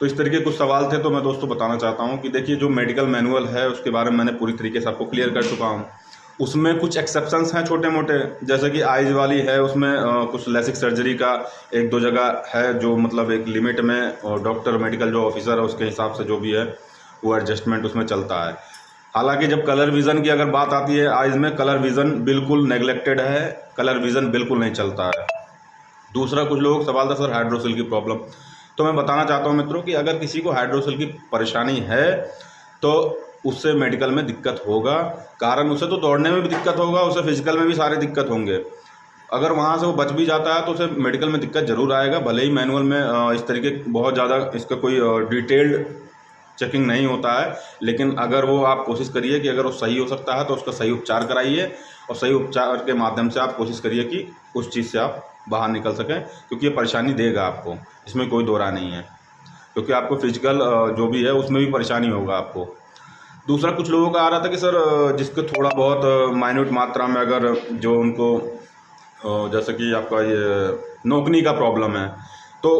तो इस तरीके कुछ सवाल थे, तो मैं दोस्तों बताना चाहता हूँ कि देखिए जो मेडिकल मैनुअल है उसके बारे में मैंने पूरी तरीके से आपको क्लियर कर चुका हूँ। उसमें कुछ एक्सेप्शंस हैं छोटे मोटे, जैसे कि आइज़ वाली है उसमें कुछ लेसिक सर्जरी का एक दो जगह है जो मतलब एक लिमिट में, और डॉक्टर मेडिकल जो ऑफिसर है उसके हिसाब से जो भी है वो एडजस्टमेंट उसमें चलता है। हालांकि जब कलर विज़न की अगर बात आती है आइज़ में, कलर विज़न बिल्कुल नेगलेक्टेड है, कलर विज़न बिल्कुल नहीं चलता है। दूसरा, कुछ लोग सवाल था सर हाइड्रोसिल की प्रॉब्लम, तो मैं बताना चाहता हूँ मित्रों कि अगर किसी को हाइड्रोसिल की परेशानी है तो उससे मेडिकल में दिक्कत होगा। कारण उसे तो दौड़ने में भी दिक्कत होगा, उसे फिजिकल में भी सारे दिक्कत होंगे। अगर वहाँ से वो बच भी जाता है तो उसे मेडिकल में दिक्कत ज़रूर आएगा, भले ही मैनुअल में इस तरीके बहुत ज़्यादा इसका कोई डिटेल्ड चेकिंग नहीं होता है, लेकिन अगर वो आप कोशिश करिए कि अगर वो सही हो सकता है तो उसका सही उपचार कराइए, और सही उपचार के माध्यम से आप कोशिश करिए कि उस चीज़ से आप बाहर निकल सकें, क्योंकि ये परेशानी देगा आपको, इसमें कोई दो राय नहीं है। क्योंकि आपको फिजिकल जो भी है उसमें भी परेशानी होगा आपको। दूसरा, कुछ लोगों का आ रहा था कि सर जिसको थोड़ा बहुत माइन्यूट मात्रा में अगर जो उनको जैसे कि आपका ये नोकनी का प्रॉब्लम है तो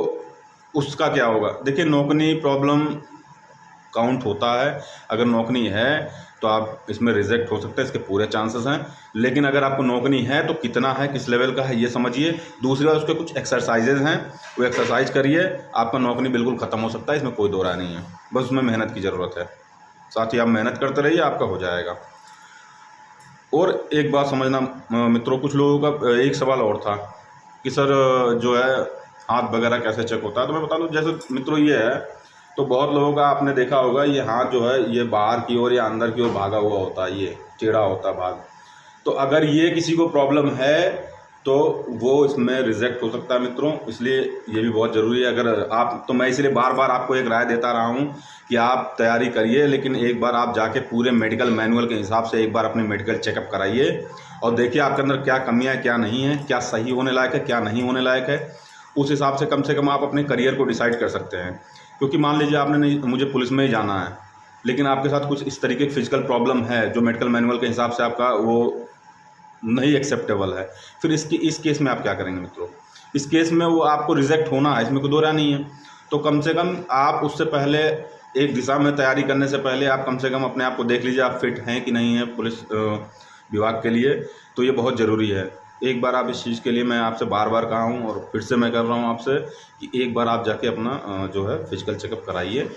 उसका क्या होगा। देखिए नोकनी प्रॉब्लम काउंट होता है, अगर नोकनी है तो आप इसमें रिजेक्ट हो सकते हैं, इसके पूरे चांसेस हैं। लेकिन अगर आपको नोकनी है तो कितना है, किस लेवल का है, ये समझिए। दूसरी बात, उसके कुछ एक्सरसाइजेज हैं, वो एक्सरसाइज करिए, आपका नोकनी बिल्कुल ख़त्म हो सकता है, इसमें कोई दो राय नहीं है। बस उसमें मेहनत की ज़रूरत है, साथ ही आप मेहनत करते रहिए, आपका हो जाएगा। और एक बात समझना मित्रों, कुछ लोगों का एक सवाल और था कि सर जो है हाथ वगैरह कैसे चेक होता है। तो मैं बता दूं, जैसे मित्रों ये है, तो बहुत लोगों का आपने देखा होगा ये हाथ जो है ये बाहर की ओर या अंदर की ओर भागा हुआ होता है, ये टेढ़ा होता है भाग। तो अगर ये किसी को प्रॉब्लम है तो वो इसमें रिजेक्ट हो सकता है मित्रों, इसलिए ये भी बहुत ज़रूरी है। अगर आप, तो मैं इसलिए बार बार आपको एक राय देता रहा हूँ कि आप तैयारी करिए, लेकिन एक बार आप जाके पूरे मेडिकल मैनुअल के हिसाब से एक बार अपने मेडिकल चेकअप कराइए और देखिए आपके अंदर क्या कमियाँ हैं, क्या नहीं है, क्या सही होने लायक है, क्या नहीं होने लायक है। उस हिसाब से कम आप अपने करियर को डिसाइड कर सकते हैं। क्योंकि मान लीजिए आपने नहीं, मुझे पुलिस में ही जाना है, लेकिन आपके साथ कुछ इस तरीके की फिजिकल प्रॉब्लम है जो मेडिकल मैनुअल के हिसाब से आपका वो नहीं एक्सेप्टेबल है, फिर इस केस में आप क्या करेंगे मित्रों। इस केस में वो आपको रिजेक्ट होना है, इसमें कोई दो राय नहीं है। तो कम से कम आप उससे पहले एक दिशा में तैयारी करने से पहले आप कम से कम अपने आप को देख लीजिए, आप फिट हैं कि नहीं है पुलिस विभाग के लिए। तो ये बहुत ज़रूरी है। एक बार आप इस चीज़ के लिए मैं आपसे बार बार कहा हूँ और फिर से मैं कर रहा हूँ आपसे कि एक बार आप जाके अपना जो है फिजिकल चेकअप कराइए,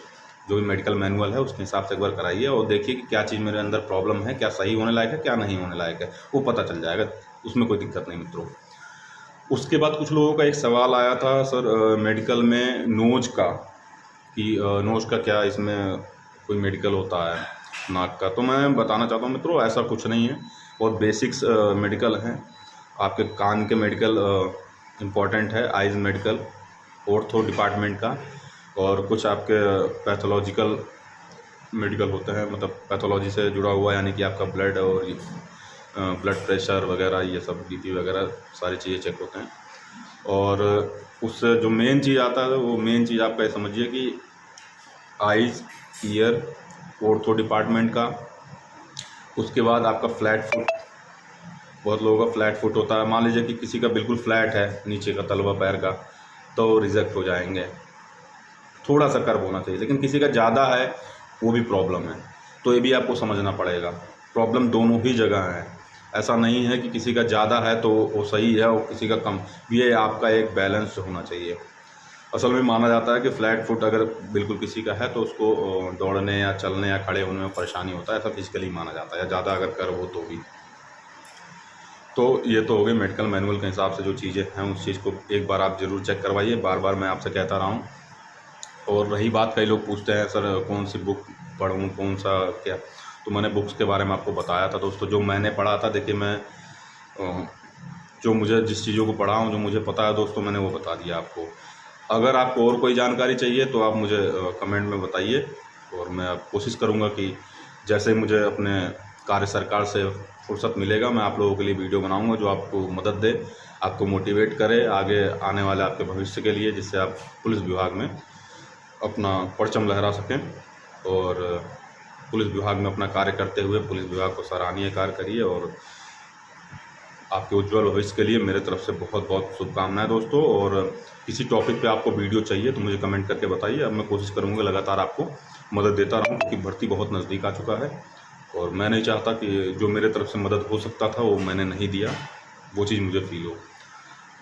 जो भी मेडिकल मैनुअल है उसके हिसाब से एक बार कराइए और देखिए कि क्या चीज़ मेरे अंदर प्रॉब्लम है, क्या सही होने लायक है, क्या नहीं होने लायक है, वो पता चल जाएगा, उसमें कोई दिक्कत नहीं मित्रों। उसके बाद कुछ लोगों का एक सवाल आया था सर मेडिकल में नोज का, कि नोज का क्या इसमें कोई मेडिकल होता है, नाक का। तो मैं बताना चाहता हूँ मित्रों, ऐसा कुछ नहीं है, बहुत बेसिक्स मेडिकल हैं। आपके कान के मेडिकल इम्पॉर्टेंट है, आइज़ मेडिकल, ऑर्थो डिपार्टमेंट का, और कुछ आपके पैथोलॉजिकल मेडिकल होते हैं, मतलब पैथोलॉजी से जुड़ा हुआ, यानी कि आपका ब्लड और ब्लड प्रेशर वगैरह, ये सब बीपी वगैरह सारी चीज़ें चेक होते हैं। और उससे जो मेन चीज़ आता है वो मेन चीज़ आपका ये समझिए कि आइज़, ईयर, ऑर्थो डिपार्टमेंट का। उसके बाद आपका फ्लैट फुट, बहुत लोगों का फ्लैट फुट होता है। मान लीजिए कि किसी का बिल्कुल फ्लैट है नीचे का तलवा पैर का, तो रिजेक्ट हो जाएंगे, थोड़ा सा कर्व होना चाहिए। लेकिन किसी का ज़्यादा है वो भी प्रॉब्लम है, तो ये भी आपको समझना पड़ेगा। प्रॉब्लम दोनों ही जगह है, ऐसा नहीं है कि किसी का ज़्यादा है तो वो सही है और किसी का कम, ये आपका एक बैलेंस होना चाहिए। असल में माना जाता है कि फ्लैट फुट अगर बिल्कुल किसी का है तो उसको दौड़ने या चलने या खड़े होने में परेशानी होता है, ऐसा फिजिकली माना जाता है, या ज़्यादा अगर कर्व हो तो भी। तो ये तो हो गई मेडिकल मैनुअल के हिसाब से जो चीज़ें हैं, उस चीज़ को एक बार आप ज़रूर चेक करवाइए, बार बार मैं आपसे कहता रहा हूँ। और रही बात, कई लोग पूछते हैं सर कौन सी बुक पढ़ूँ, कौन सा क्या, तो मैंने बुक्स के बारे में आपको बताया था दोस्तों। जो मैंने पढ़ा था, देखिए मैं जो मुझे जिस चीज़ों को पढ़ा हूँ, जो मुझे पता है दोस्तों, मैंने वो बता दिया आपको। अगर आपको और कोई जानकारी चाहिए तो आप मुझे कमेंट में बताइए, और मैं कोशिश करूँगा कि जैसे मुझे अपने कार्य सरकार से फुर्सत मिलेगा, मैं आप लोगों के लिए वीडियो बनाऊँगा जो आपको मदद दे, आपको मोटिवेट करे आगे आने वाले आपके भविष्य के लिए, जिससे आप पुलिस विभाग में अपना परचम लहरा सकें और पुलिस विभाग में अपना कार्य करते हुए पुलिस विभाग को सराहनीय कार्य करिए और आपके उज्जवल भविष्य के लिए मेरे तरफ से बहुत बहुत शुभकामनाएं दोस्तों। और किसी टॉपिक पे आपको वीडियो चाहिए तो मुझे कमेंट करके बताइए। अब मैं कोशिश करूँगा लगातार आपको मदद देता रहूँ, क्योंकि भर्ती बहुत नज़दीक आ चुका है और मैं नहीं चाहता कि जो मेरे तरफ से मदद हो सकता था वो मैंने नहीं दिया, वो चीज़ मुझे फील हो।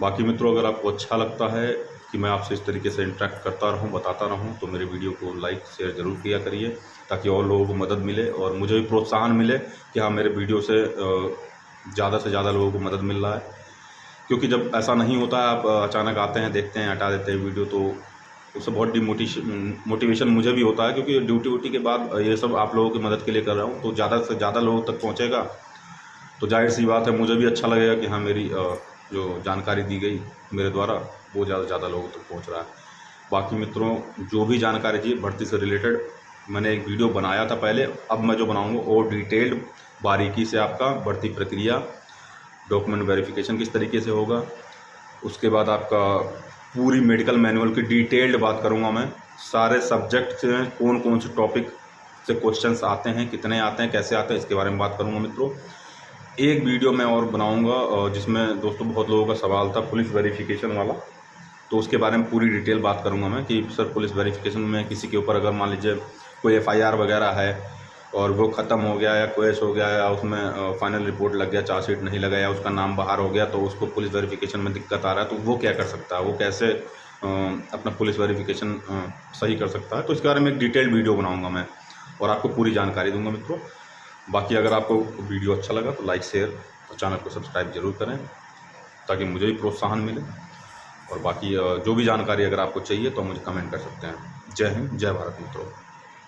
बाकी मित्रों, अगर आपको अच्छा लगता है कि मैं आपसे इस तरीके से इंटरेक्ट करता रहूं, बताता रहूं, तो मेरे वीडियो को लाइक शेयर ज़रूर किया करिए, ताकि और लोगों को मदद मिले और मुझे भी प्रोत्साहन मिले कि हाँ, मेरे वीडियो से ज़्यादा से ज़्यादा लोगों को मदद मिल रहा है। क्योंकि जब ऐसा नहीं होता है, आप अचानक आते हैं, देखते हैं, हटा देते हैं वीडियो, तो उससे बहुत मोटिवेशन मुझे भी होता है, क्योंकि ड्यूटी के बाद ये सब आप लोगों की मदद के लिए कर रहा हूँ, तो ज़्यादा से ज़्यादा लोगों तक पहुँचेगा तो जाहिर सी बात है मुझे भी अच्छा लगेगा कि हाँ, मेरी जो जानकारी दी गई मेरे द्वारा वो ज़्यादा से ज़्यादा लोगों तक पहुँच रहा है। बाकी मित्रों, जो भी जानकारी चाहिए भर्ती से रिलेटेड, मैंने एक वीडियो बनाया था पहले, अब मैं जो बनाऊँगा और डिटेल्ड बारीकी से आपका भर्ती प्रक्रिया, डॉक्यूमेंट वेरिफिकेशन किस तरीके से होगा, उसके बाद आपका पूरी मेडिकल मैनुअल की डिटेल्ड बात करूँगा मैं। सारे सब्जेक्ट से कौन कौन से टॉपिक से क्वेश्चंस आते हैं, कितने आते हैं, कैसे आते हैं, इसके बारे में बात करूँगा मित्रों। एक वीडियो मैं और बनाऊंगा जिसमें दोस्तों बहुत लोगों का सवाल था पुलिस वेरिफिकेशन वाला, तो उसके बारे में पूरी डिटेल बात करूंगा मैं कि सर पुलिस वेरिफिकेशन में किसी के ऊपर अगर मान लीजिए कोई FIR वगैरह है और वो ख़त्म हो गया या केस हो गया या उसमें फाइनल रिपोर्ट लग गया, चार्जशीट नहीं लगा या उसका नाम बाहर हो गया, तो उसको पुलिस वेरिफिकेशन में दिक्कत आ रहा है, तो वो क्या कर सकता है, वो कैसे अपना पुलिस वेरिफिकेशन सही कर सकता है। तो इसके बारे में एक डिटेल्ड वीडियो बनाऊँगा मैं और आपको पूरी जानकारी दूँगा मित्रों। बाकी अगर आपको वीडियो अच्छा लगा तो लाइक शेयर और चैनल को सब्सक्राइब जरूर करें, ताकि मुझे भी प्रोत्साहन मिले। और बाकी जो भी जानकारी अगर आपको चाहिए तो मुझे कमेंट कर सकते हैं। जय हिंद, जय भारत मित्रों।